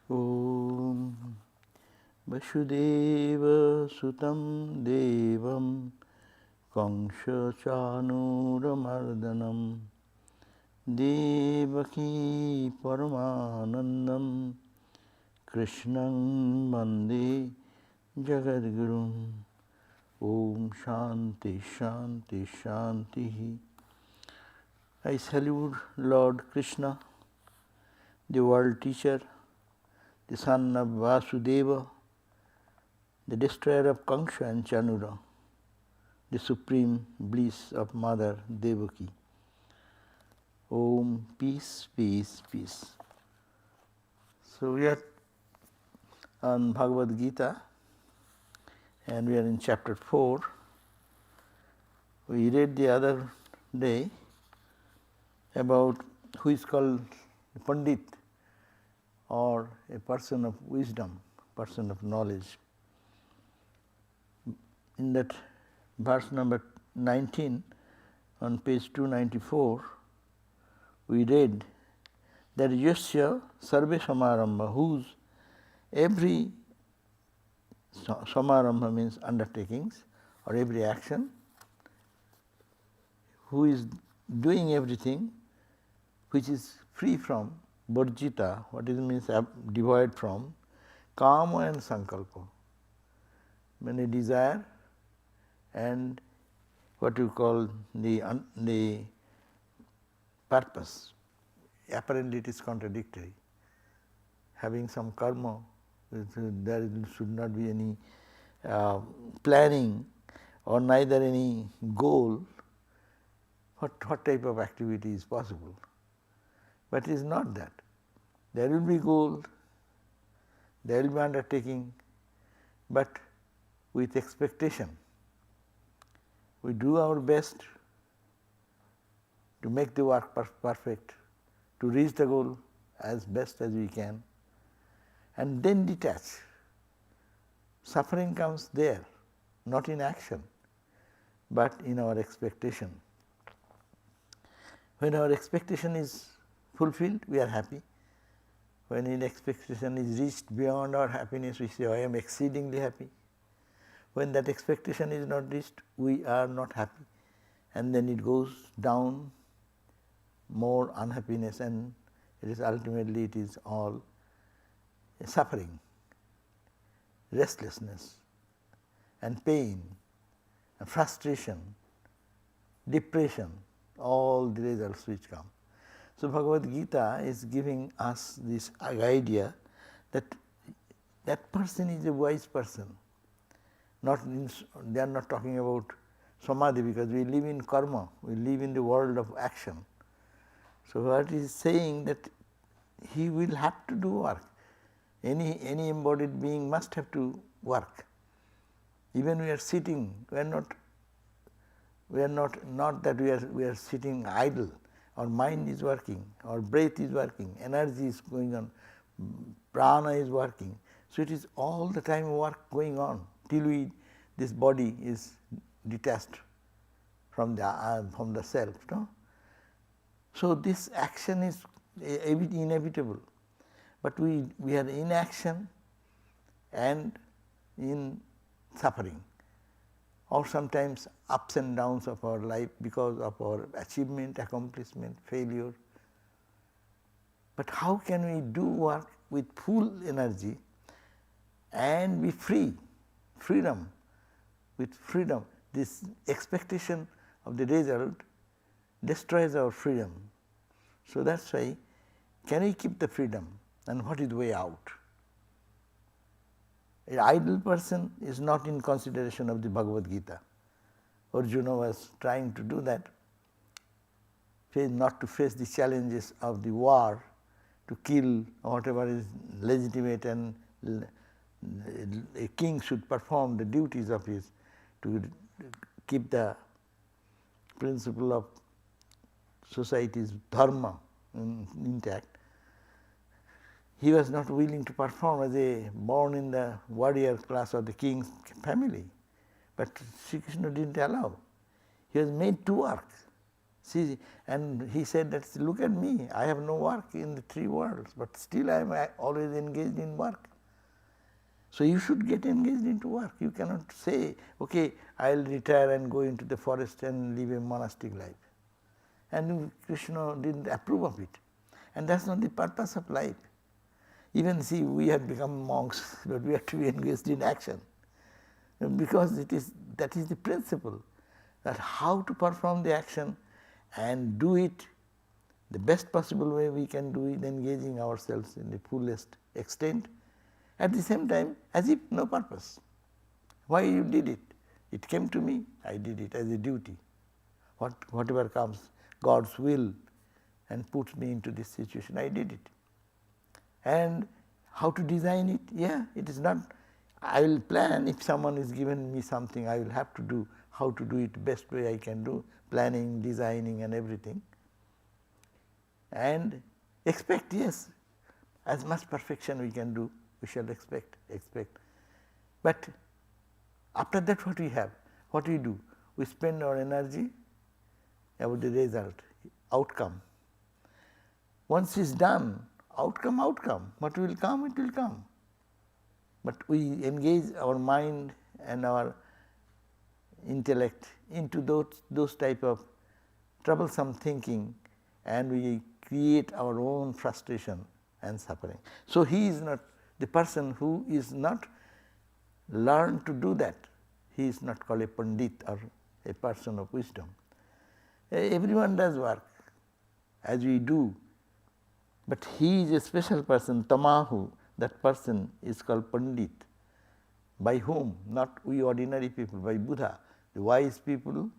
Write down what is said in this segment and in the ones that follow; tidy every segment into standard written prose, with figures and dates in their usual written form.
Om Vasudeva Sutam Devam Kangsha Chanuramardanam Devaki Paramanandam Krishnam Bande Jagadgurum. Om Shanti Shanti Shanti. I salute Lord Krishna, the world teacher, the son of Vasudeva, the destroyer of Kangsha and Chanura, the supreme bliss of Mother Devaki. Om, peace, peace, peace. So we are on Bhagavad Gita and we are in chapter 4. We read the other day about who is called a Pandit or a person of wisdom, person of knowledge. In that verse number 19 on page 294, we read that Yasya Sarve Samarambha, whose every Samarambha means undertakings or every action, who is doing everything which is free from Varjita, what it means devoid from, Kama and Sankalpa, meaning desire and what you call the purpose. Apparently it is contradictory. Having some karma, there should not be any planning or neither any goal. What type of activity is possible? But it is not that. There will be goal, there will be undertaking, but with expectation. We do our best to make the work perfect, to reach the goal as best as we can, and then detach. Suffering comes there, not in action, but in our expectation. When our expectation is fulfilled, we are happy. When an expectation is reached beyond our happiness, we say, I am exceedingly happy. When that expectation is not reached, we are not happy. And then it goes down, more unhappiness, and ultimately it is all suffering, restlessness, and pain, and frustration, depression, all the results which come. So Bhagavad Gita is giving us this idea that that person is a wise person. They are not talking about samadhi, because we live in karma, we live in the world of action. So what he is saying that he will have to do work. Any embodied being must have to work. Even we are sitting, we are not that we are sitting idle. Our mind is working, our breath is working, energy is going on, prana is working. So it is all the time work going on till this body is detached from the self. No? So this action is inevitable, but we are in action and in suffering, or sometimes ups and downs of our life because of our achievement, accomplishment, failure. But how can we do work with full energy and be free? Freedom. With freedom, this expectation of the result destroys our freedom. So that's why, can we keep the freedom, and what is the way out? An idle person is not in consideration of the Bhagavad Gita. Arjuna was trying to do that, not to face the challenges of the war, to kill whatever is legitimate, and a king should perform the duties of his, to keep the principle of society's dharma intact. He was not willing to perform as a born in the warrior class of the king's family. But Sri Krishna didn't allow. He was made to work. See, and he said that, look at me, I have no work in the three worlds, but still I am always engaged in work. So you should get engaged into work. You cannot say, okay, I will retire and go into the forest and live a monastic life. And Krishna didn't approve of it. And that's not the purpose of life. Even see, we have become monks, but we have to be engaged in action. Because that is the principle, that how to perform the action and do it the best possible way we can do it, engaging ourselves in the fullest extent, at the same time as if no purpose. Why you did it? It came to me, I did it as a duty. Whatever comes, God's will, and puts me into this situation, I did it. And how to design it? Yeah, it is not, I will plan, if someone is given me something, I will have to do, how to do it best way I can do, planning, designing and everything. And expect, yes, as much perfection we can do, we shall expect. But after that what we have? What we do? We spend our energy about the result, outcome. Once it's done, outcome, what will come, it will come. But we engage our mind and our intellect into those type of troublesome thinking, and we create our own frustration and suffering. So he is not the person who is not learned to do that. He is not called a Pandit or a person of wisdom. Everyone does work as we do, but he is a special person, Tamahu. That person is called Pandit. By whom? Not we ordinary people, by Buddha. The wise people,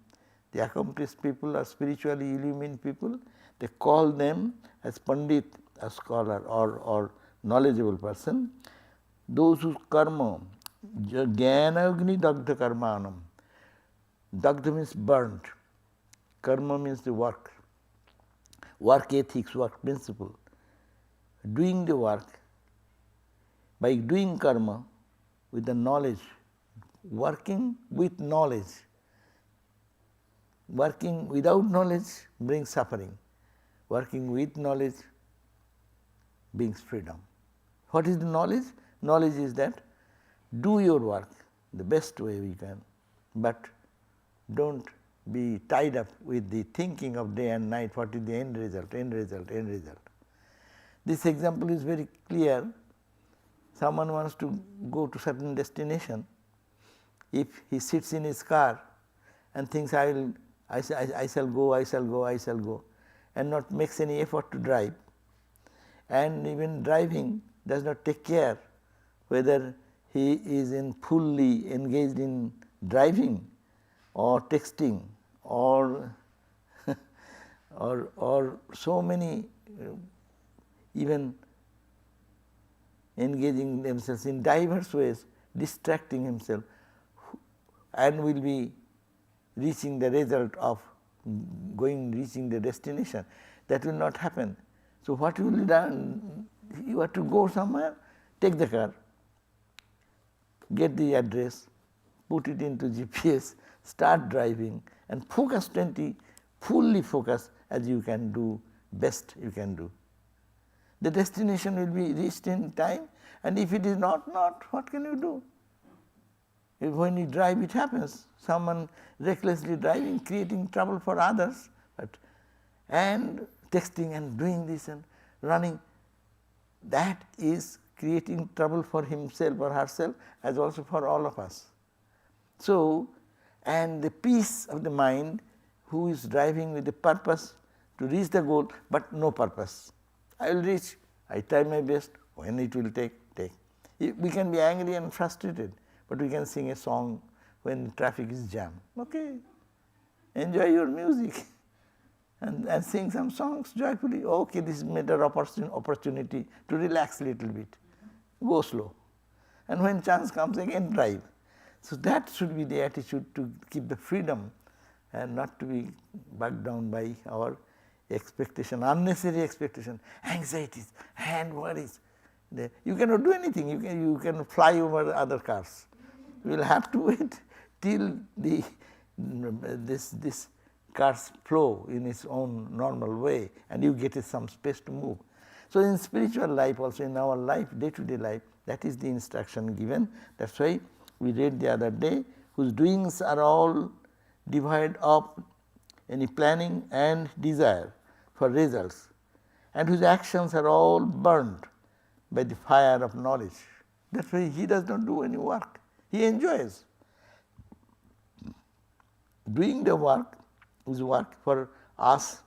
the accomplished people or spiritually illumined people, they call them as Pandit, a scholar or knowledgeable person. Those whose karma, jnana agni dagdha karmanam. Dagdha means burnt, karma means the work ethics, work principle. Doing the work, by doing karma with the knowledge, working with knowledge. Working without knowledge brings suffering. Working with knowledge brings freedom. What is the knowledge? Knowledge is that do your work the best way we can, but don't be tied up with the thinking of day and night, what is the end result. This example is very clear. Someone wants to go to certain destination. If he sits in his car and thinks I shall go, and not makes any effort to drive, and even driving does not take care whether he is fully engaged in driving or texting or or so many even engaging themselves in diverse ways, distracting himself, and will be reaching the result of reaching the destination. That will not happen. So what will be done? You have to go somewhere, take the car, get the address, put it into GPS, start driving, and fully focus as you can do, best you can do. The destination will be reached in time, and if it is not, what can you do? When you drive, it happens. Someone recklessly driving, creating trouble for others, and texting and doing this and running, that is creating trouble for himself or herself as also for all of us. So, and the peace of the mind who is driving with the purpose to reach the goal, but no purpose. I will reach, I try my best, when it will take. We can be angry and frustrated, but we can sing a song when traffic is jammed. Okay, enjoy your music and sing some songs joyfully. Okay, this is another opportunity to relax a little bit. Go slow. And when chance comes again, drive. So that should be the attitude, to keep the freedom and not to be bogged down by our expectation, unnecessary expectation, anxieties and worries. You cannot do anything. You can fly over other cars. You will have to wait till this cars flow in its own normal way and you get some space to move. So in spiritual life also, in our life, day-to-day life, that is the instruction given. That is why we read the other day, whose doings are all devoid of any planning and desire for results, and whose actions are all burned by the fire of knowledge. That is why he does not do any work. He enjoys. Doing the work is work for us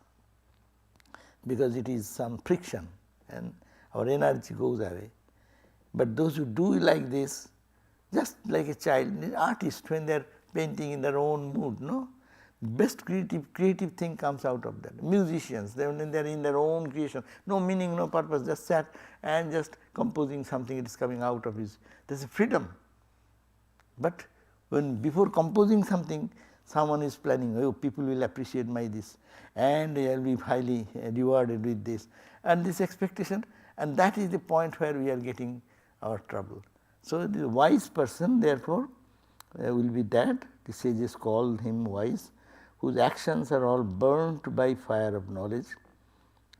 because it is some friction and our energy goes away. But those who do like this, just like a child, the artist, when they are painting in their own mood, no? Best creative thing comes out of that. Musicians, when they are in their own creation, no meaning, no purpose, just sat and just composing something, it is coming out of his, there is a freedom. But when before composing something, someone is planning, oh, people will appreciate my this and I will be highly rewarded with this, and this expectation, and that is the point where we are getting our trouble. So the wise person therefore will be that, the sages call him wise, whose actions are all burnt by fire of knowledge,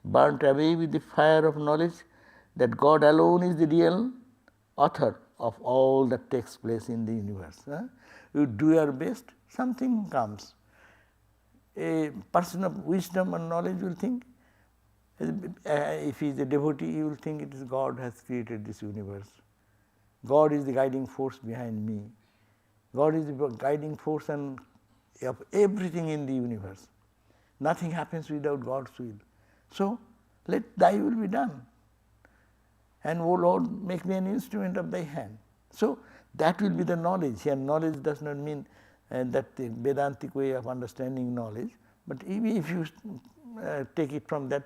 burnt away with the fire of knowledge that God alone is the real author of all that takes place in the universe. You do your best, something comes. A person of wisdom and knowledge will think, if he is a devotee, he will think it is God has created this universe. God is the guiding force behind me. God is the guiding force and of everything in the universe. Nothing happens without God's will. So let thy will be done. And O Lord, make me an instrument of thy hand. So that will be the knowledge. Here knowledge does not mean that the Vedantic way of understanding knowledge, but if you take it from that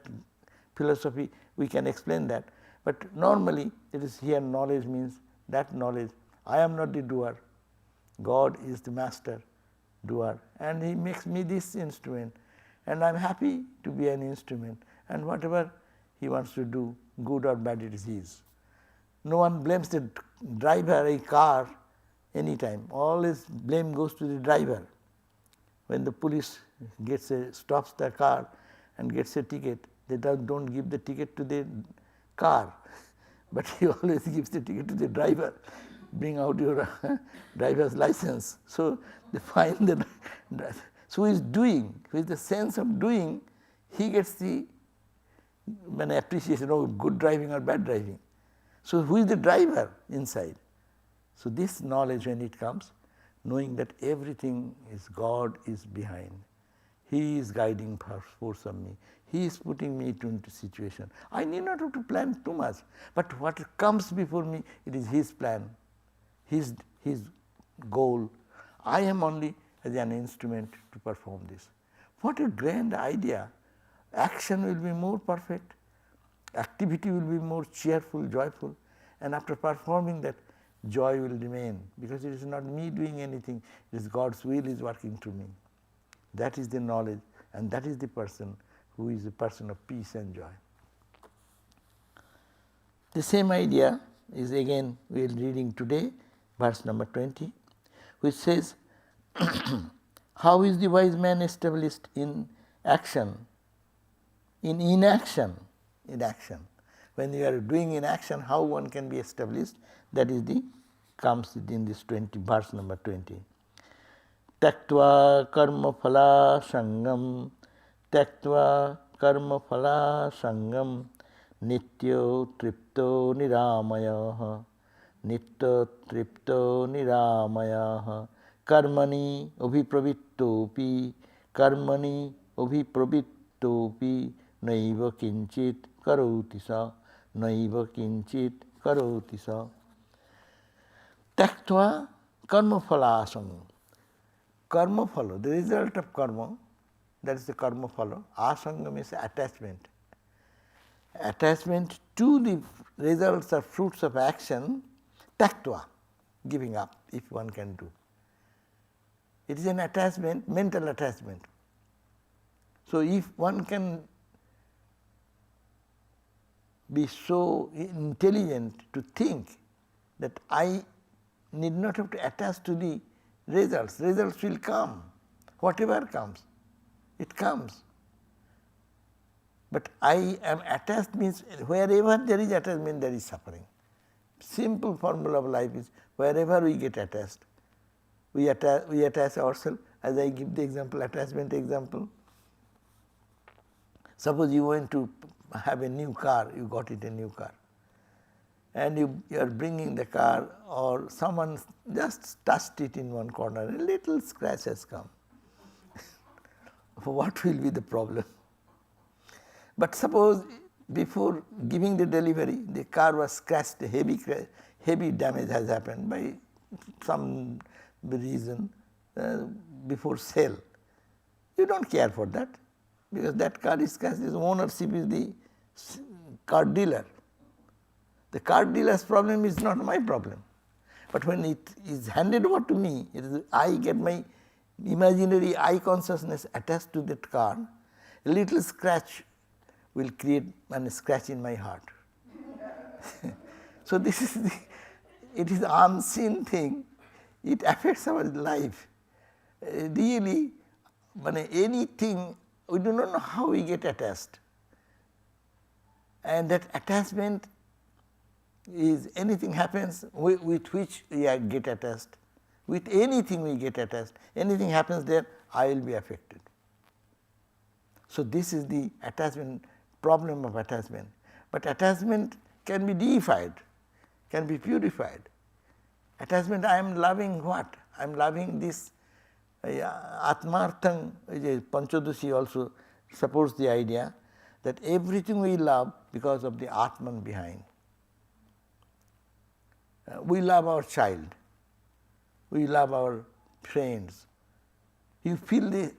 philosophy, we can explain that. But normally it is here knowledge means that knowledge, I am not the doer, God is the master doer, and he makes me this instrument, and I am happy to be an instrument, and whatever he wants to do, good or bad, it is his. No one blames the driver, a car, anytime. Always blame goes to the driver. When the police stops the car and gets a ticket, they don't give the ticket to the car, but he always gives the ticket to the driver. Bring out your driver's license. So they find the so who is doing, with the sense of doing, he gets the appreciation of good driving or bad driving. So who is the driver inside? So this knowledge, when it comes, knowing that everything is God is behind. He is guiding force of me. He is putting me into situation. I need not have to plan too much, but what comes before me, it is his plan, his goal. I am only as an instrument to perform this. What a grand idea. Action will be more perfect, activity will be more cheerful, joyful, and after performing that, joy will remain, because it is not me doing anything, it is God's will is working through me. That is the knowledge, and that is the person who is a person of peace and joy. The same idea is again we are reading today, verse number 20, which says, how is the wise man established in action? In inaction. When you are doing inaction, how one can be established? That is comes in this verse number 20. Tyaktva karma phala sangam, tyaktva karma phala sangam, nityo tripto niramaya, nityo tripto niramaya, karmani abhipravittopi, karmani abhipravittopi, naiva kinchit karoti sa, naiva kinchit karoti sa. Tyaktva karma phala asangam. Karma phala, the result of karma, that is the karma phala. Asangam is attachment. Attachment to the results or fruits of action, tyaktva, giving up, if one can do. It is an attachment, mental attachment. So if one can be so intelligent to think that I need not have to attach to the results will come, whatever comes. it comes. But I am attached means wherever there is attachment there is suffering. Simple formula of life is wherever we get attached, we attach ourselves. As I give the example, attachment example. Suppose you went to have a new car, you got it a new car, and you are bringing the car, or someone just touched it in one corner, a little scratch has come. What will be the problem? But suppose before giving the delivery, the car was scratched, heavy damage has happened by some reason before sale. You don't care for that, because that car is scratched, its ownership is the car dealer. The car dealer's problem is not my problem. But when it is handed over to me, I get my imaginary I consciousness attached to that car, a little scratch will create a scratch in my heart. So this is it is unseen thing, it affects our life. Really, anything, we do not know how we get attached. And that attachment is anything happens with which we get attached. With anything we get attached, anything happens there, I will be affected. So this is the attachment, problem of attachment. But attachment can be deified, can be purified. Attachment, I am loving what? I am loving this Atmartham, Panchadoshi also supports the idea that everything we love because of the Atman behind. We love our child, we love our friends. You feel the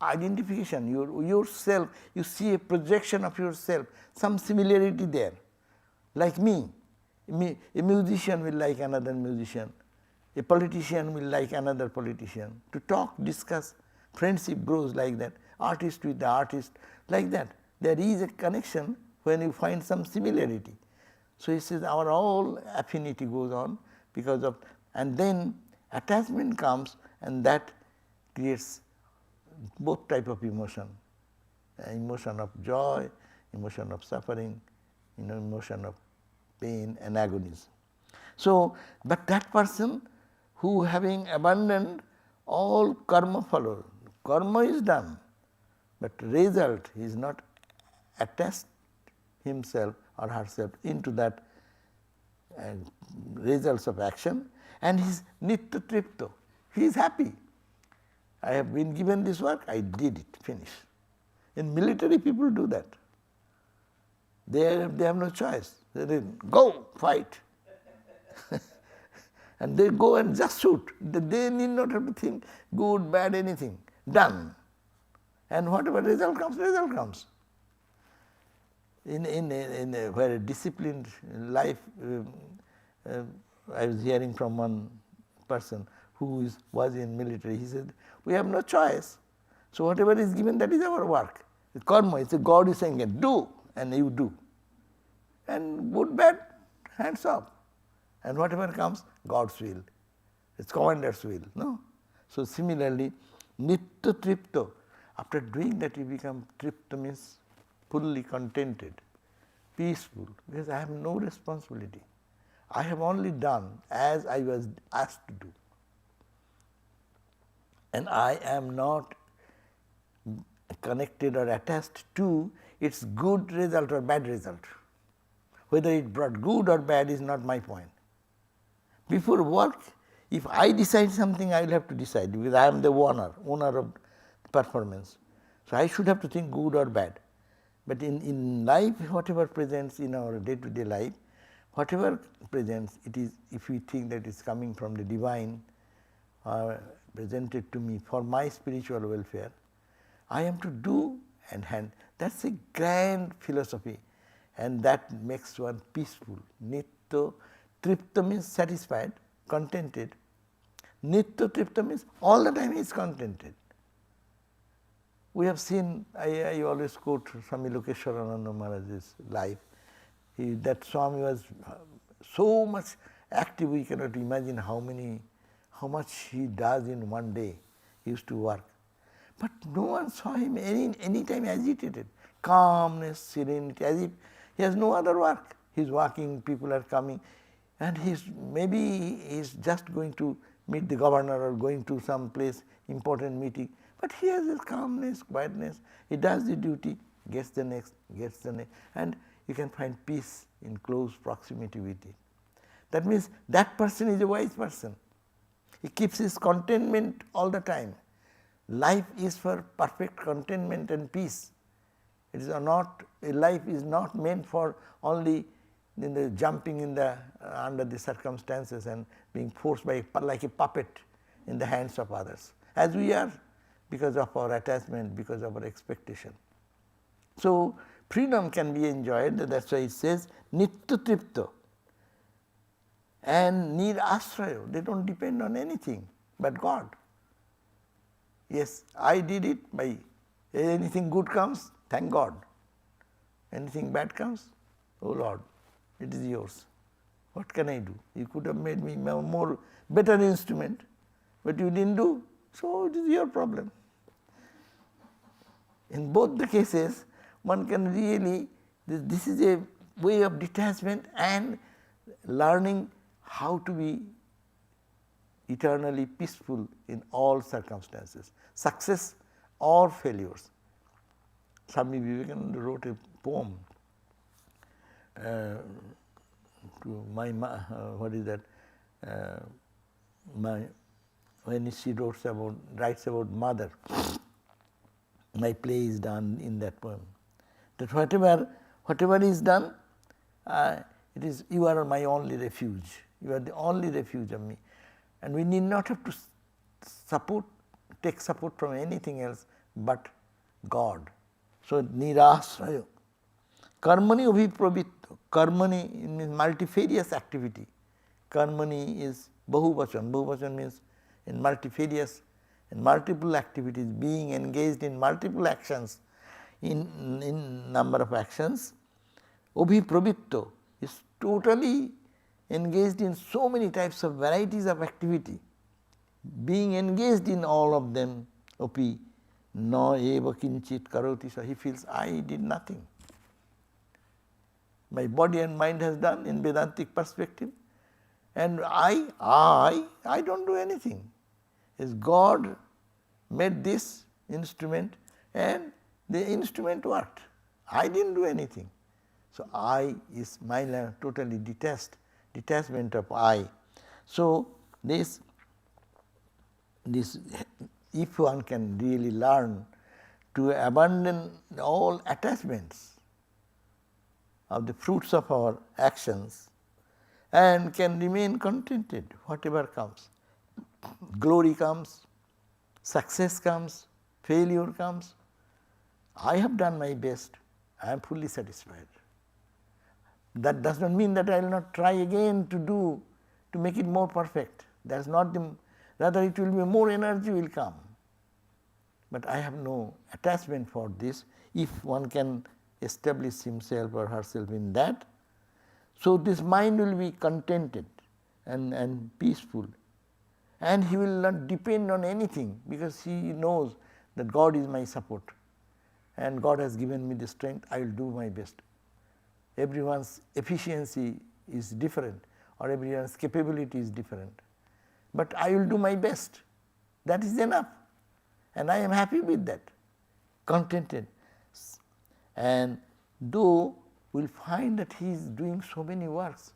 identification, yourself, you see a projection of yourself, some similarity there. Like me, a musician will like another musician, a politician will like another politician. To talk, discuss, friendship grows like that, artist with the artist, like that. There is a connection when you find some similarity. So he says our all affinity goes on because of, and then attachment comes, and that creates both type of emotion, emotion of joy, emotion of suffering, emotion of pain and agonies. So, but that person who having abandoned all karma follow, karma is done, but result he is not attached himself or herself into that results of action, and he is nitya tripto, he is happy. I have been given this work, I did it, finish. In military people do that. They have no choice. They go, fight. And they go and just shoot. They need not have to think good, bad, anything. Done. And whatever result comes, result comes. In a very disciplined life, I was hearing from one person who was in military, he said, we have no choice. So whatever is given, that is our work. The karma, it's a God is saying, do, and you do. And good, bad, hands off. And whatever comes, God's will. It's commander's will, no? So similarly, nitya tripto, after doing that you become tripto means fully contented, peaceful, because I have no responsibility. I have only done as I was asked to do. And I am not connected or attached to its good result or bad result. Whether it brought good or bad is not my point. Before work, if I decide something, I will have to decide, because I am the owner of performance. So I should have to think good or bad. But in life, whatever presents in our day-to-day life, whatever presents, it is, if we think that is coming from the divine, presented to me for my spiritual welfare, I am to do and hand. That is a grand philosophy, and that makes one peaceful. Nitya tripta means satisfied, contented. Nitya tripta means all the time he is contented. We have seen, I always quote Swami Lokeshwarananda Maharaj's life. That Swami was so much active, we cannot imagine how much he does in one day. He used to work. But no one saw him any time agitated. Calmness, serenity, as if he has no other work. He is walking, people are coming, and maybe he is just going to meet the governor or going to some place, important meeting. But he has this calmness, quietness. He does the duty, gets the next, and you can find peace in close proximity with it. That means that person is a wise person. He keeps his contentment all the time. Life is for perfect contentment and peace. It is not, life is not meant for only jumping under the circumstances and being forced like a puppet in the hands of others, as we are because of our attachment, because of our expectation. So freedom can be enjoyed, that is why it says nitya tripta and nirasrayo. They don't depend on anything but God. Yes, I did it by anything good comes, thank God. Anything bad comes, oh Lord, it is yours. What can I do? You could have made me more better instrument, but you didn't do, so it is your problem. In both the cases, one can really, this is a way of detachment and learning how to be eternally peaceful in all circumstances, success or failures. Swami Vivekananda wrote a poem to my when she writes about mother. My play is done in that poem. That whatever is done, it is, you are my only refuge. You are the only refuge of me. And we need not have to take support from anything else but God. So, nirasrayo. Karmani abhipravitto. Karmani means multifarious activity. Karmani is bahuvachan. Bahuvachan means in multifarious, in multiple activities, being engaged in multiple actions, in number of actions. Abhipravitto is totally engaged in so many types of varieties of activity, being engaged in all of them, opi na eva kinchit karoti, so he feels I did nothing. My body and mind has done in Vedantic perspective, and I don't do anything. Is God made this instrument and the instrument worked. I didn't do anything. So I is my totally detachment of I. So this if one can really learn to abandon all attachments of the fruits of our actions and can remain contented whatever comes. Glory comes, success comes, failure comes. I have done my best, I am fully satisfied. That does not mean that I will not try again to make it more perfect. That is not the, rather it will be more energy will come. But I have no attachment for this if one can establish himself or herself in that. So this mind will be contented and peaceful, and he will not depend on anything because he knows that God is my support and God has given me the strength, I will do my best. Everyone's efficiency is different or everyone's capability is different, but I will do my best. That is enough, and I am happy with that, contented. And though we will find that he is doing so many works,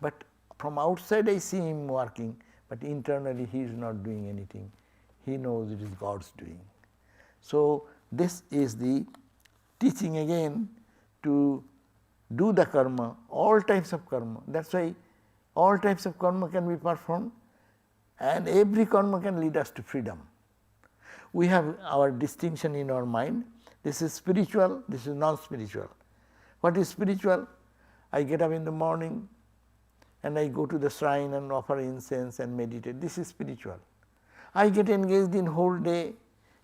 but from outside I see him working, but internally he is not doing anything. He knows it is God's doing. So this is the teaching again to do the karma, all types of karma. That is why all types of karma can be performed and every karma can lead us to freedom. We have our distinction in our mind. This is spiritual, this is non-spiritual. What is spiritual? I get up in the morning and I go to the shrine and offer incense and meditate. This is spiritual. I get engaged in whole day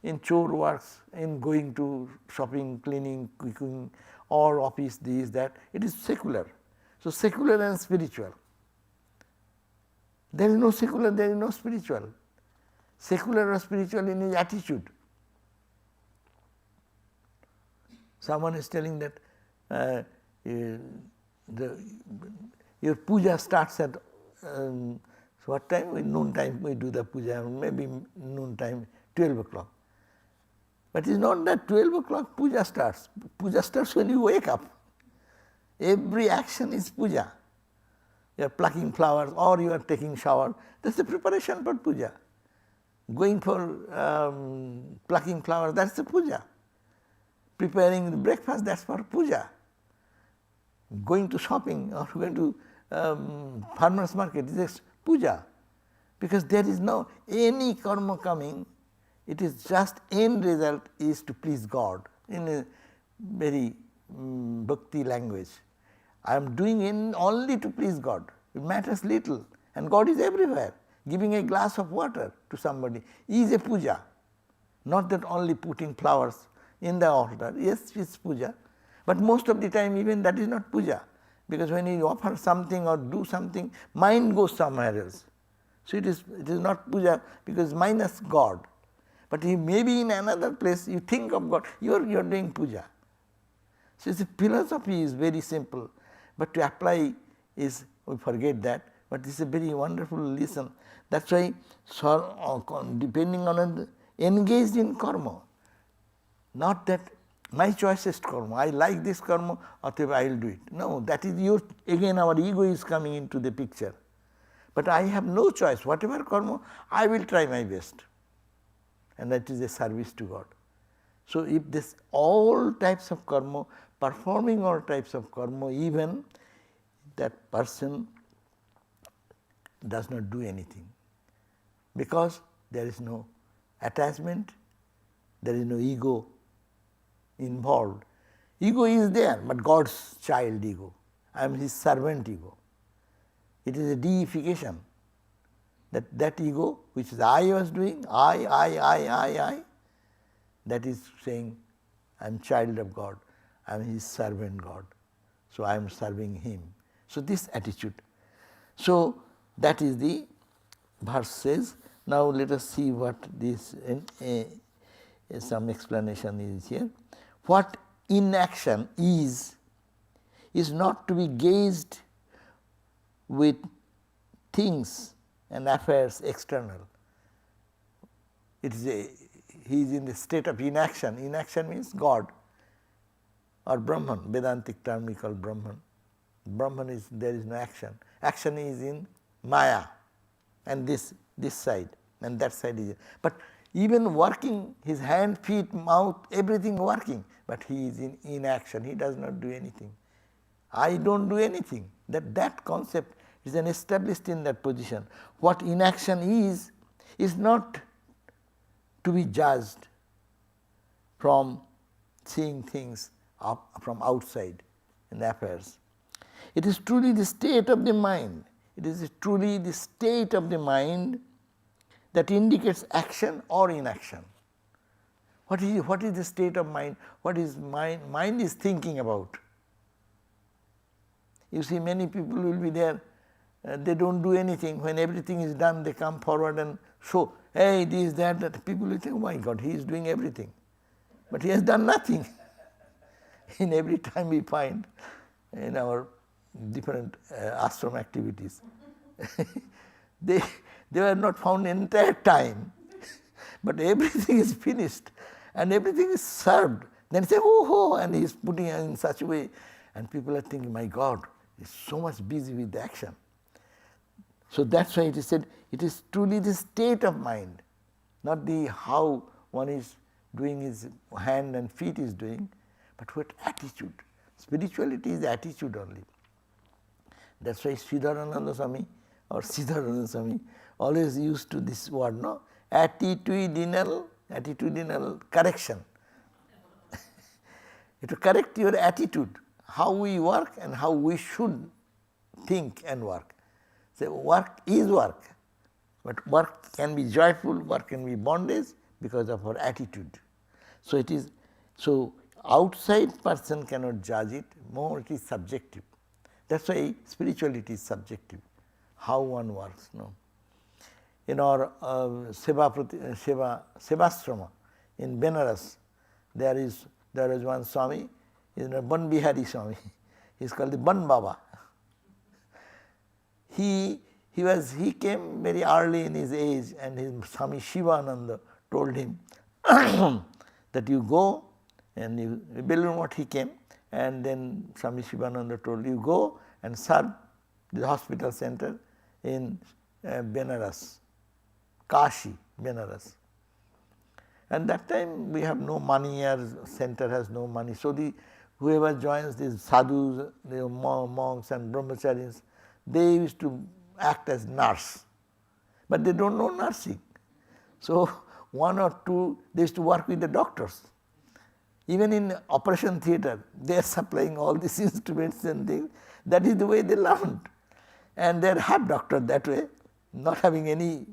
in chore works, in going to shopping, cleaning, cooking, or office, this, that. It is secular. So secular and spiritual. There is no secular, there is no spiritual. Secular or spiritual in his attitude. Someone is telling that your puja starts at so what time? Noon time we do the puja, maybe noon time, 12 o'clock. But it's not that 12 o'clock puja starts. Puja starts when you wake up. Every action is puja. You are plucking flowers or you are taking shower. That's the preparation for puja. Going for plucking flowers, that's the puja. Preparing the breakfast, that's for puja. Going to shopping or going to farmer's market is puja. Because there is no any karma coming, it is just end result is to please God in a very bhakti language. I am doing only to please God. It matters little and God is everywhere. Giving a glass of water to somebody is a puja. Not that only putting flowers in the altar. Yes, it's puja. But most of the time even that is not puja. Because when you offer something or do something, mind goes somewhere else. So it is not puja because minus God. But you may be in another place, you think of God, you are doing puja. So the philosophy is very simple. But to apply is, we forget that. But this is a very wonderful lesson. That's why depending on engaged in karma. Not that my choicest karma, I like this karma, or I will do it. No, that is your, again our ego is coming into the picture. But I have no choice, whatever karma, I will try my best. And that is a service to God. So if this all types of karma, performing all types of karma, even that person does not do anything. Because there is no attachment, there is no ego involved. Ego is there, but God's child ego. I am his servant ego. It is a deification. That ego which I was doing, I, that is saying I am child of God, I am his servant God. So I am serving him. So this attitude. So that is the verse says. Now let us see what this some explanation is here. What inaction is not to be gazed with things and affairs external. It is he is in the state of inaction. Inaction means God or Brahman. Vedantic term we call Brahman. Brahman is, there is no action. Action is in Maya and this side and that side is. But even working, his hand, feet, mouth, everything working, but he is in inaction. He does not do anything. I don't do anything. That concept is an established in that position. What inaction is not to be judged from seeing things from outside in the affairs. It is truly the state of the mind. It is truly the state of the mind that indicates action or inaction. What is the state of mind? What is mind? Mind is thinking about. You see, many people will be there, they don't do anything. When everything is done, they come forward and show, hey, this, that. People will think, oh my God, he is doing everything. But he has done nothing. In every time we find in our different ashram activities, they were not found entire time, but everything is finished and everything is served. Then say, oh, and he is putting it in such a way, and people are thinking, my God, he is so much busy with the action. So that's why it is said, it is truly the state of mind, not the how one is doing his hand and feet is doing, but what attitude. Spirituality is attitude only. That's why Sridharananda Swami or Siddharananda Swami always used to this word, no? Attitudinal correction. To correct your attitude, how we work and how we should think and work. So work is work, but work can be joyful, work can be bondage because of our attitude. So it is, so outside person cannot judge it, more it is subjective. That's why spirituality is subjective, how one works. No? In our Sevasrama in Benares, there is there was one Swami, he is a Ban Bihari Swami, he is called the Ban Baba. He came very early in his age, and his Swami Shivananda told him that you go, and you believe what he came, and then Swami Shivananda told you go and serve the hospital center in Benares, Kashi, Benares. And that time we have no money, our center has no money. So whoever joins these sadhus, the monks and brahmacharis, they used to act as nurse, but they don't know nursing. So one or two, they used to work with the doctors. Even in operation theatre, they are supplying all these instruments and things. That is the way they learned. And they are half doctors that way, not having any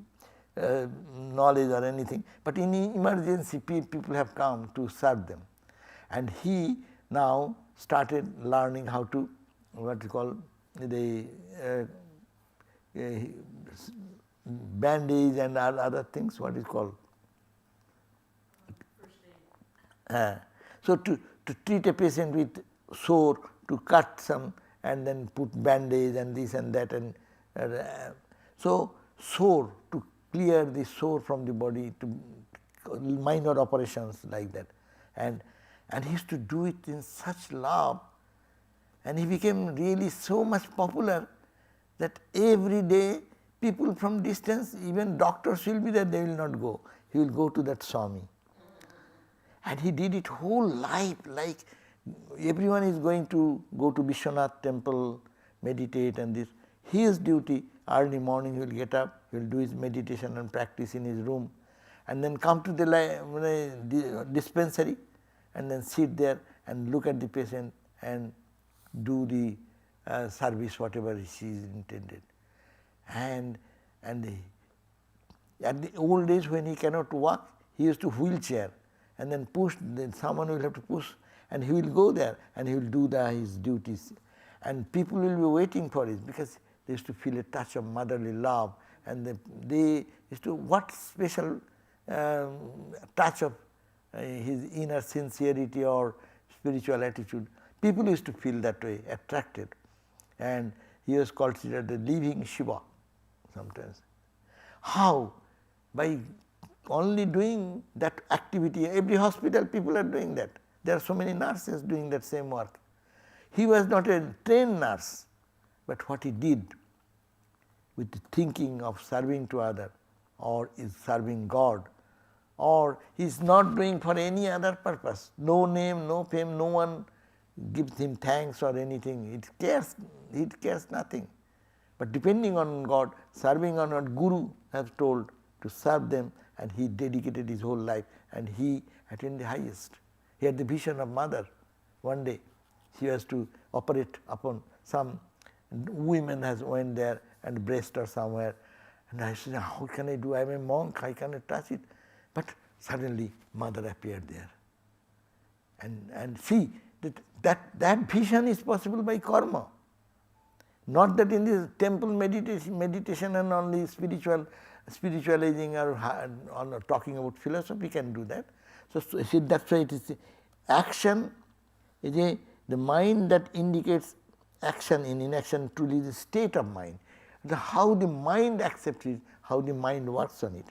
knowledge or anything. But in emergency, people have come to serve them. And he now started learning how to, what you call, the bandage and other things, what is called. So to treat a patient with sore, to cut some and then put bandage and this and that, and so sore, to clear the sore from the body, to minor operations like that. And he used to do it in such love, and he became really so much popular that every day people from distance, even doctors will be there, they will not go. He will go to that Swami. And he did it whole life, like everyone is going to go to Vishwanath temple, meditate and this. His duty, early morning he will get up, he will do his meditation and practice in his room, and then come to the dispensary and then sit there and look at the patient and do the service whatever she is intended. And at the old days when he cannot walk, he used to wheelchair and then push, then someone will have to push, and he will go there and he will do his duties. And people will be waiting for it because they used to feel a touch of motherly love, and they used to, what special touch of his inner sincerity or spiritual attitude. People used to feel that way, attracted. And he was considered the living Shiva sometimes. How? By only doing that activity. Every hospital people are doing that. There are so many nurses doing that same work. He was not a trained nurse, but what he did with the thinking of serving to other, or is serving God, or he is not doing for any other purpose. No name, no fame, no one gives him thanks or anything. He cares nothing. But depending on God, serving on what Guru has told, to serve them, and he dedicated his whole life, and he attained the highest. He had the vision of mother. One day she has to operate upon some women, has went there and breast or somewhere, and I said, how can I do? I am a monk, I cannot touch it. But suddenly mother appeared there. And see that vision is possible by karma. Not that in this temple meditation and only spiritualizing or talking about philosophy can do that. So see, that's why it is action is the mind that indicates action in inaction, truly the state of mind. How the mind accepts it, how the mind works on it.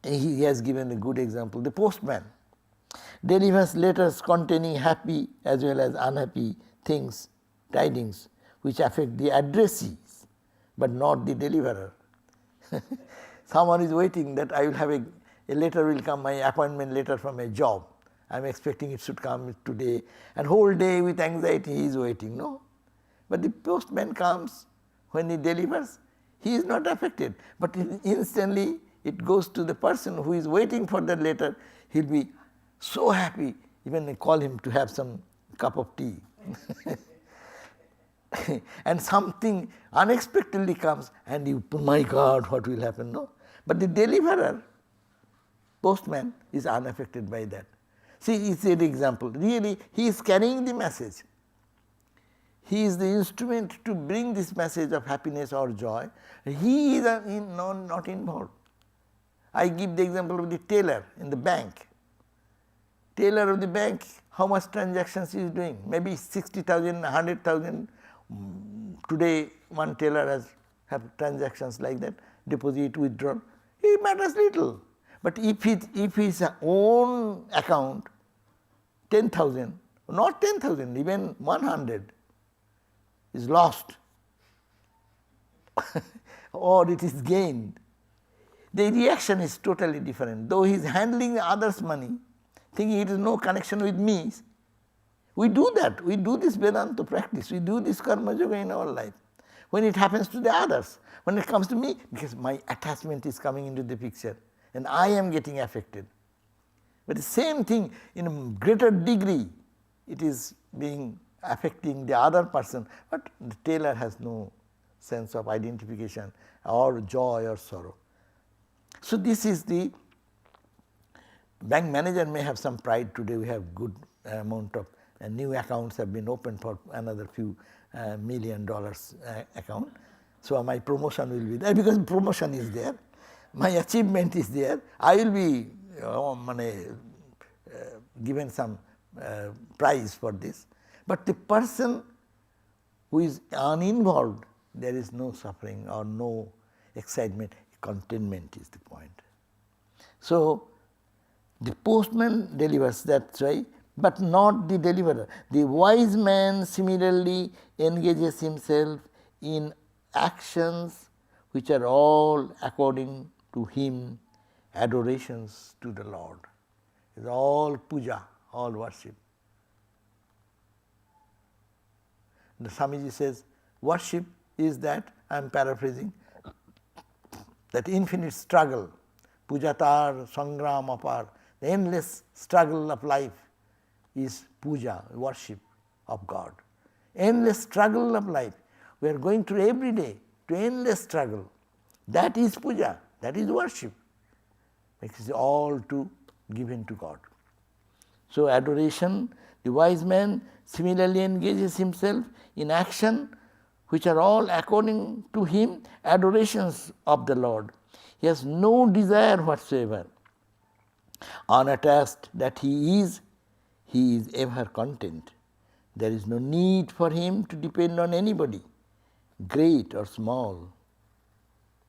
He has given a good example. The postman delivers letters containing happy as well as unhappy things, tidings, which affect the addressees, but not the deliverer. Someone is waiting that I will have a letter will come, my appointment letter from a job. I am expecting it should come today, and whole day with anxiety he is waiting, no? But the postman comes, when he delivers, he is not affected, but instantly it goes to the person who is waiting for the letter. He will be so happy, even they call him to have some cup of tea. And something unexpectedly comes and you, my God, what will happen? No. But the deliverer, postman, is unaffected by that. See, it's an example. Really, he is carrying the message. He is the instrument to bring this message of happiness or joy. He is not involved. I give the example of the teller in the bank. Teller of the bank, how much transactions he is doing? Maybe 60,000, 100,000. Today one teller has have transactions like that, deposit, withdrawal. It matters little. But if his own account 10,000, not 10,000, even 100 is lost or it is gained, the reaction is totally different. Though he is handling the others' money, thinking it is no connection with me, we do that. We do this Vedanta practice. We do this Karma Yoga in our life. When it happens to the others, when it comes to me, because my attachment is coming into the picture and I am getting affected. But the same thing in a greater degree, it is being affecting the other person, but the teller has no sense of identification or joy or sorrow. So this is the bank manager may have some pride. Today we have good amount of new accounts have been opened for another few $1 million account. So my promotion will be there because promotion is there, my achievement is there. I will be given some prize for this. But the person who is uninvolved, there is no suffering or no excitement, contentment is the point. So the postman delivers, that's why, but not the deliverer. The wise man similarly engages himself in actions which are all according to him adorations to the Lord. It's all puja, all worship. The Swamiji says, worship is that, I am paraphrasing, that infinite struggle, pujatar, sangram apar, the endless struggle of life is puja, worship of God. Endless struggle of life. We are going through every day to endless struggle. That is puja, that is worship. It is all to given to God. So adoration, the wise man similarly engages himself in action which are all according to him adorations of the Lord. He has no desire whatsoever. Unattached that he is ever content. There is no need for him to depend on anybody, great or small.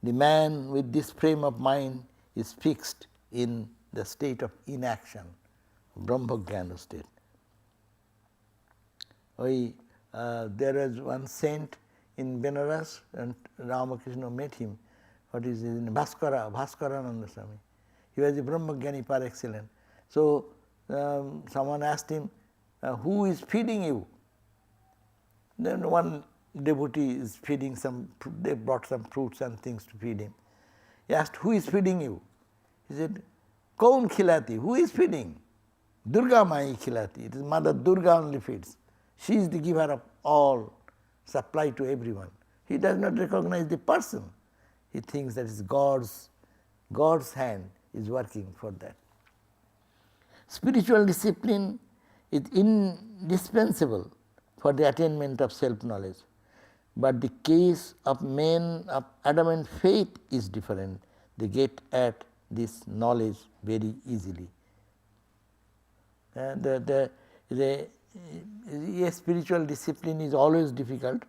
The man with this frame of mind is fixed in the state of inaction, Brahmajnana state. There was one saint in Benares and Ramakrishna met him. What is his name? Bhaskarananda Swami. He was a Brahmajnani par excellence. So someone asked him, who is feeding you? Then one devotee is feeding some, they brought some fruits and things to feed him. He asked, who is feeding you? He said, Kaun khilati, who is feeding? Durga Mai khilati, it is Mother Durga only feeds. She is the giver of all supply to everyone. He does not recognize the person. He thinks that is God's hand is working for that. Spiritual discipline is indispensable for the attainment of self-knowledge. But the case of men of adamant faith is different. They get at this knowledge very easily. Spiritual discipline is always difficult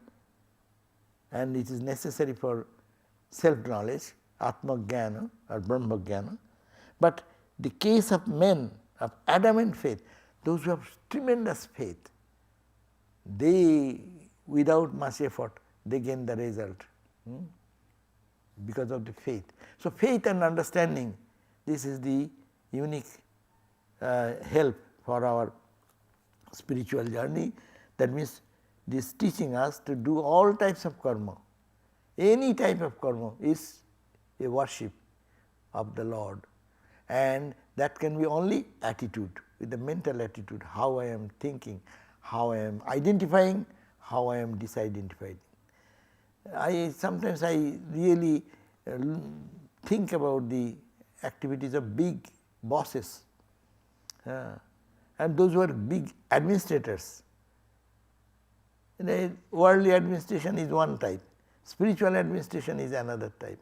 and it is necessary for self-knowledge, Atma-jnana or Brahma-jnana. But the case of men of adamant faith, those who have tremendous faith, they, without much effort, they gain the result because of the faith. So faith and understanding, this is the unique help for our spiritual journey. That means this teaching us to do all types of karma. Any type of karma is a worship of the Lord, and that can be only attitude, with the mental attitude, how I am thinking, how I am identifying, how I am disidentifying. Sometimes I really think about the activities of big bosses and those who are big administrators. Worldly administration is one type, spiritual administration is another type.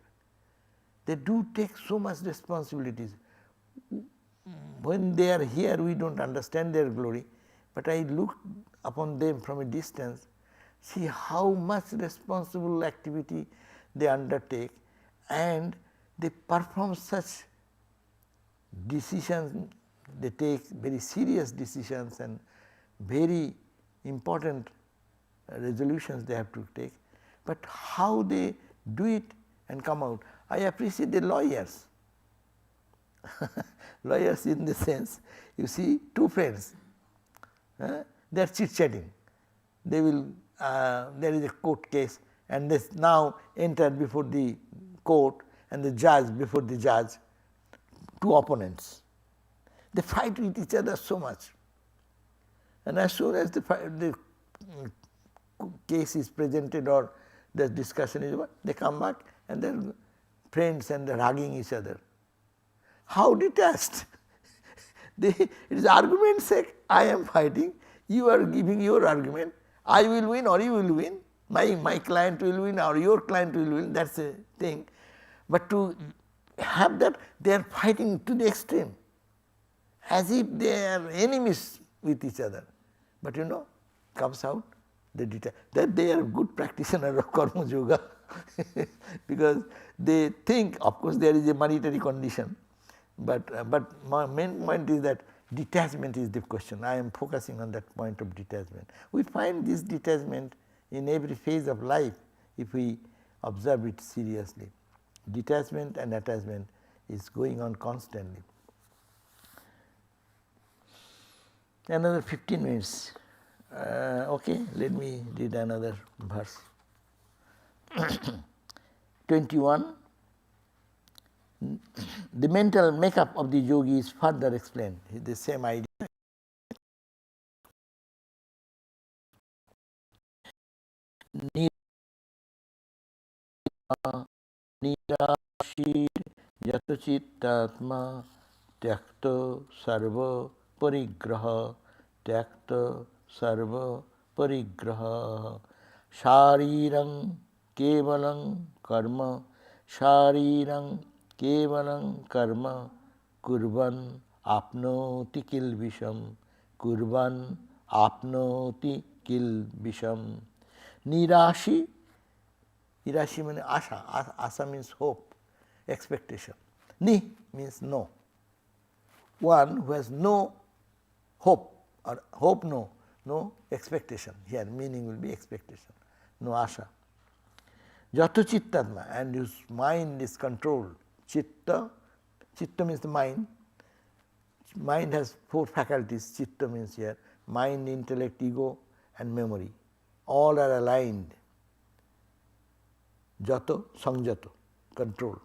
They do take so much responsibilities. when they are here we do not understand their glory, but I look upon them from a distance, see how much responsible activity they undertake, and they perform such decisions, they take very serious decisions and very important resolutions they have to take, but how they do it and come out. I appreciate the lawyers, lawyers in the sense, you see two friends, they are chit chatting, they will there is a court case and this now entered before the court and the judge before the judge, two opponents, they fight with each other so much, and as soon as the case is presented or the discussion is over, they come back and they are friends and they are hugging each other. How detached! It is argument sake, I am fighting, you are giving your argument, I will win or you will win, my client will win or your client will win, that is a thing. But to have that, they are fighting to the extreme, as if they are enemies with each other. But you know, comes out that they are good practitioner of karma yoga because they think, of course there is a monetary condition, but my main point is that detachment is the question. I am focusing on that point of detachment. We find this detachment in every phase of life if we observe it seriously. Detachment and attachment is going on constantly. Another 15 minutes. Okay, let me read another verse. 21. The mental makeup of the yogi is further explained, the same idea. Nirashir yatachittatma tyakto sarva parigraha tyakto sarva parigraha sharirang kevalang karma sharirang kevalang karma kurvan apnoti kilvisham kurvan apnoti kilvisham. Nirashi, nirashi means asha, asha means hope, expectation. Ni means no. One who has no hope or hope no expectation, here meaning will be expectation, no asha. Jato chittatma, and his mind is controlled. Chitta, chitta means the mind. Mind has four faculties, chitta means here, mind, intellect, ego and memory. All are aligned. Jato, sangjato, control.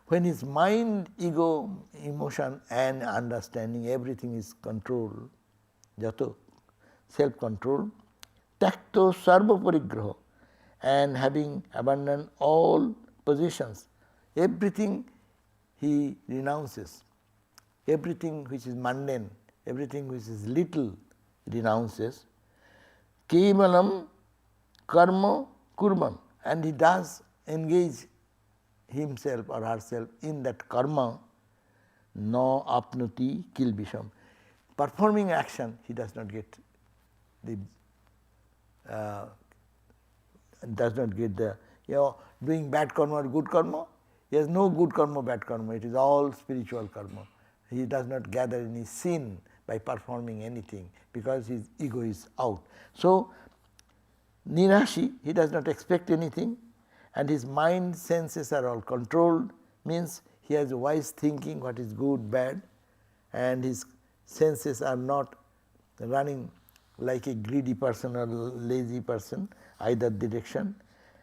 When his mind, ego, emotion and understanding, everything is controlled, jato, self-control, takto sarva parigraha, and having abandoned all possessions, everything he renounces, everything which is mundane, everything which is little renounces, kevalam karma kurvan, and he does engage himself or herself in that karma, no apnoti kilbisham. Performing action, he does not get the doing bad karma or good karma. He has no good karma, bad karma, it is all spiritual karma. He does not gather any sin by performing anything because his ego is out. So, nirashi, he does not expect anything, and his mind senses are all controlled, means he has wise thinking what is good, bad, and his senses are not running like a greedy person or lazy person, either direction.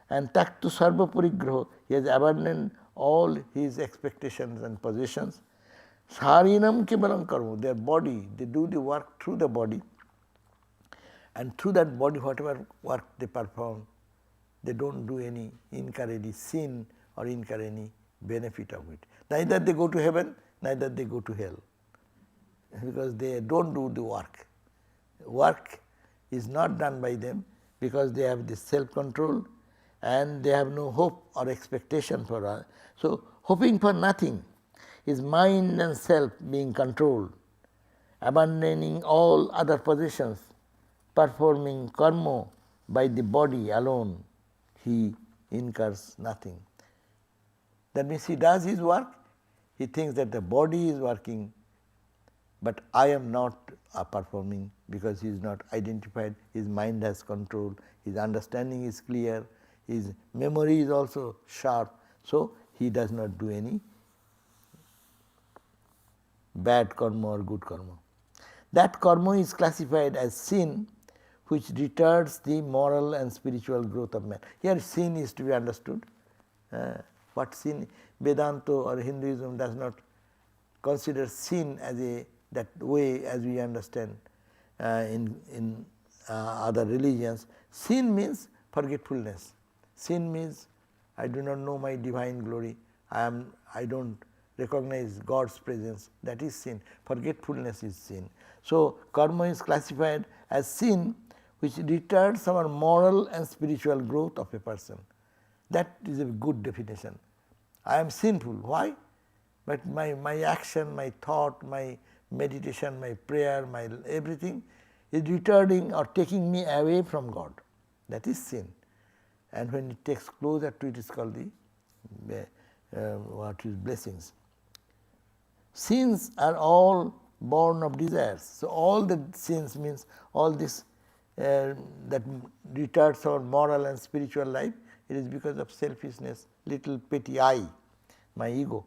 And taktu sarva parigraha, he has abandoned all his expectations and possessions. Sarinam kevalam karma, their body, they do the work through the body, and through that body whatever work they perform, they do not do any, incur any sin or incur any benefit of it. Neither they go to heaven, neither they go to hell, because they do not do the work. Work is not done by them because they have this self-control and they have no hope or expectation for us. So, hoping for nothing, his mind and self being controlled, abandoning all other possessions, performing karma by the body alone, he incurs nothing. That means he does his work, he thinks that the body is working, but I am not performing because he is not identified, his mind has control, his understanding is clear, his memory is also sharp, so he does not do any bad karma or good karma. That karma is classified as sin, which retards the moral and spiritual growth of man. Here sin is to be understood. What sin? Vedanta or Hinduism does not consider sin as that way as we understand in other religions. Sin means forgetfulness. Sin means I do not know my divine glory. I don't recognize God's presence. That is sin. Forgetfulness is sin. So karma is classified as sin, which retards our moral and spiritual growth of a person. That is a good definition. I am sinful. Why? But my action, my thought, my meditation, my prayer, my everything is retarding or taking me away from God. That is sin. And when it takes closer to it is called the what is blessings. Sins are all born of desires. So all the sins means all this that retards our moral and spiritual life, it is because of selfishness, little petty I, my ego.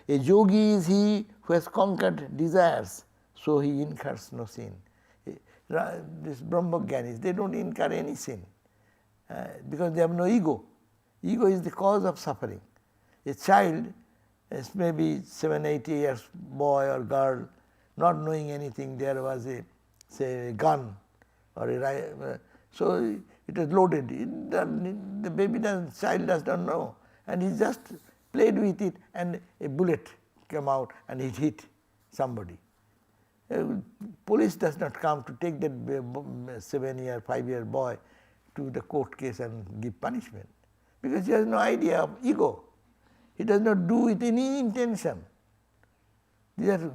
A yogi is he who has conquered desires, so he incurs no sin. This Brahmagyanis, they don't incur any sin because they have no ego. Ego is the cause of suffering. A child is maybe 7, 8 years boy or girl, not knowing anything, there was a gun or so it was loaded. The child does not know, and he just played with it, and a bullet came out and it hit somebody. Police does not come to take that 7-year, 5-year boy to the court case and give punishment, because he has no idea of ego. He does not do with any intention. These are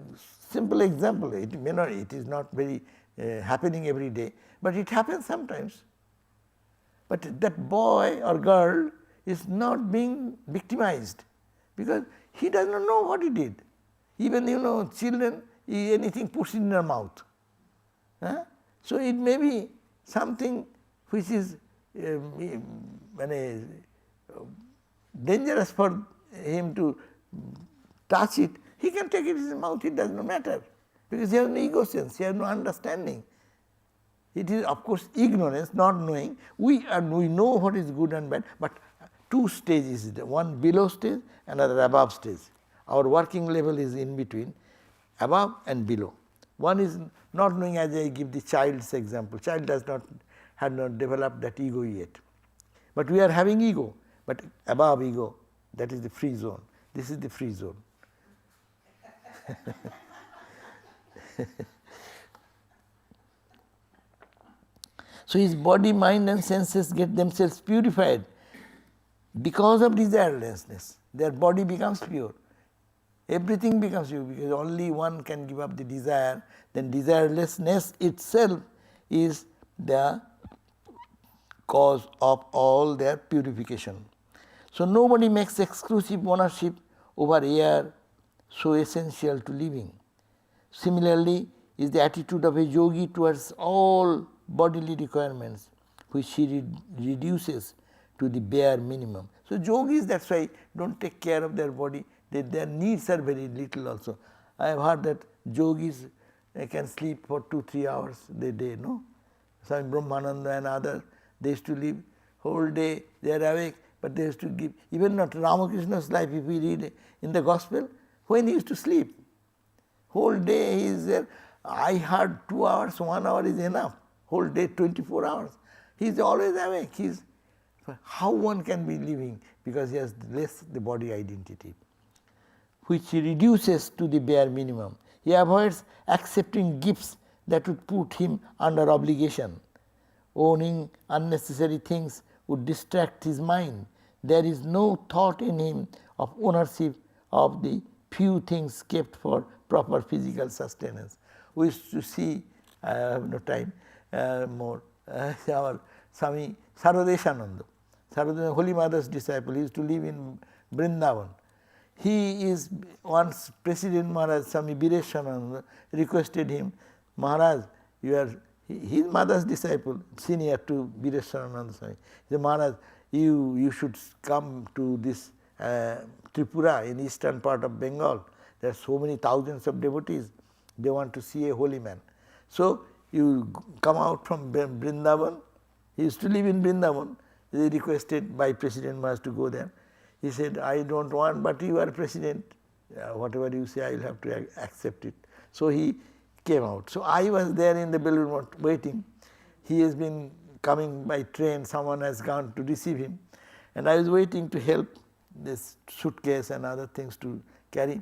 simple examples. It may not, it is not very happening every day, but it happens sometimes. But that boy or girl is not being victimized because he does not know what he did. Even children, anything puts in their mouth. So it may be something which is dangerous for him to touch it. He can take it in his mouth, it does not matter, because he has no ego sense, he has no understanding. It is of course ignorance, not knowing. We know what is good and bad, but two stages, one below stage, another above stage. Our working level is in between, above and below. One is not knowing, as I give the child's example. Child had not developed that ego yet. But we are having ego, but above ego, that is the free zone. This is the free zone. So his body, mind and senses get themselves purified because of desirelessness. Their body becomes pure. Everything becomes pure because only one can give up the desire. Then desirelessness itself is the cause of all their purification. So nobody makes exclusive ownership over air so essential to living. Similarly is the attitude of a yogi towards all bodily requirements, which he reduces to the bare minimum. So yogis, that's why, don't take care of their body. Their needs are very little also. I have heard that yogis can sleep for 2-3 hours a day, no? Swami Brahmananda and others, they used to live whole day, they are awake, but they used to give, even not Ramakrishna's life, if we read in the gospel, when he used to sleep, whole day he is there. I heard 2 hours, 1 hour is enough, whole day 24 hours. He is always awake. How one can be living, because he has less the body identity, which he reduces to the bare minimum. He avoids accepting gifts that would put him under obligation. Owning unnecessary things would distract his mind. There is no thought in him of ownership of the few things kept for proper physical sustenance. We used to see, I have no time more, our Swami Sarvadevananda, Holy Mother's disciple. He used to live in Vrindavan. He is, once President Maharaj, Swami Bireshananda, requested him, Maharaj, you are his mother's disciple, senior to Bireshananda Swami. He said, Maharaj, you should come to this Tripura in eastern part of Bengal. There are so many thousands of devotees. They want to see a holy man. So you come out from Vrindavan. He used to live in Vrindavan. They requested by President Maharaj to go there. He said, I don't want, but you are president. Whatever you say, I will have to accept it. So he came out. So I was there in the balloon waiting. He has been coming by train. Someone has gone to receive him. And I was waiting to help this suitcase and other things to carry.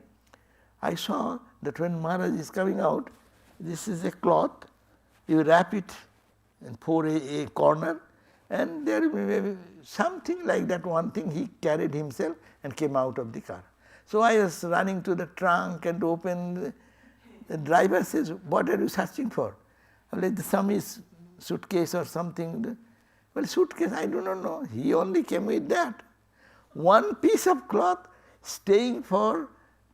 I saw that when Maharaj is coming out, this is a cloth. You wrap it and pour a corner, and there may be something like that, one thing he carried himself and came out of the car. So I was running to the trunk and opened. The driver says, what are you searching for? I like some is suitcase or something. Well, suitcase, I do not know. He only came with that. One piece of cloth staying for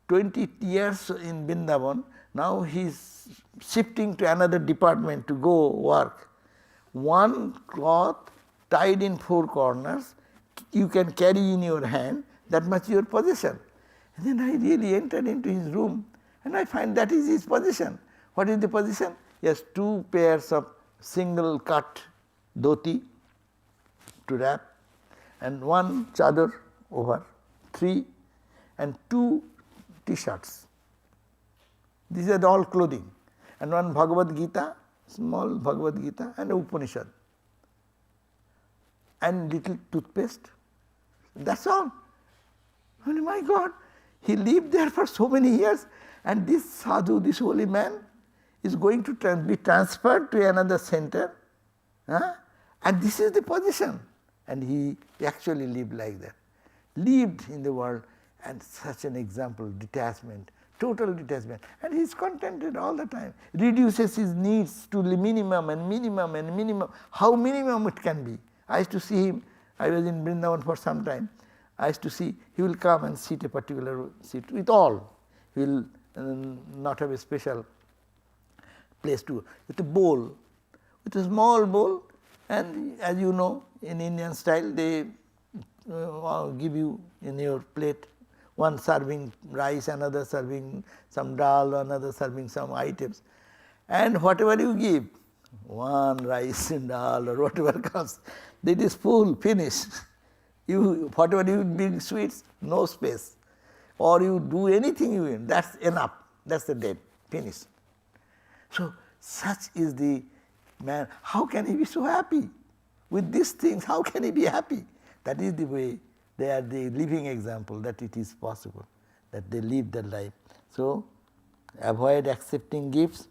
20 years in Vrindavan. Now he is shifting to another department to go work. One cloth tied in four corners, you can carry in your hand, that much your possession. And then I really entered into his room and I find that is his position. What is the position? He has two pairs of single cut dhoti to wrap and one chadar over, three, and two t-shirts. These are all clothing. And one Bhagavad Gita, small Bhagavad Gita, and Upanishad. And little toothpaste. That's all. I mean, my God, he lived there for so many years, and this sadhu, this holy man, is going to be transferred to another center, and this is the position. And he actually lived like that. Lived in the world, and such an example, detachment, total detachment. And he is contented all the time. Reduces his needs to the minimum and minimum and minimum. How minimum it can be. I used to see him, I was in Vrindavan for some time. I used to see, he will come and sit a particular seat with all. He will not have a special place to, with a bowl, with a small bowl, and as you know, in Indian style, they give you in your plate one serving rice, another serving some dal, another serving some items. And whatever you give, one rice and dal or whatever comes, it is full, finished. You, whatever you bring sweets, no space. Or you do anything you want, that's enough, that's the dead, finished. So such is the man. How can he be so happy? With these things, how can he be happy? That is the way, they are the living example that it is possible, that they live their life. So avoid accepting gifts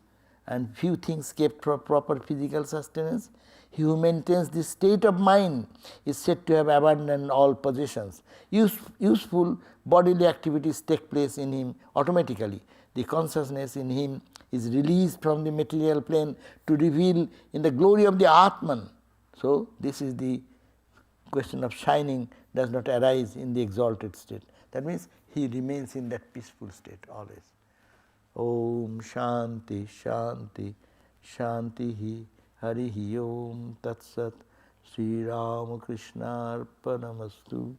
and few things kept for proper physical sustenance. He who maintains this state of mind is said to have abandoned all possessions. Useful bodily activities take place in him automatically. The consciousness in him is released from the material plane to reveal in the glory of the Atman. So this is the question of shining does not arise in the exalted state. That means he remains in that peaceful state always. Om Shanti Shanti Shantihi Harihi Om Tat Sat Sri Ramakrishna Arpanamastu.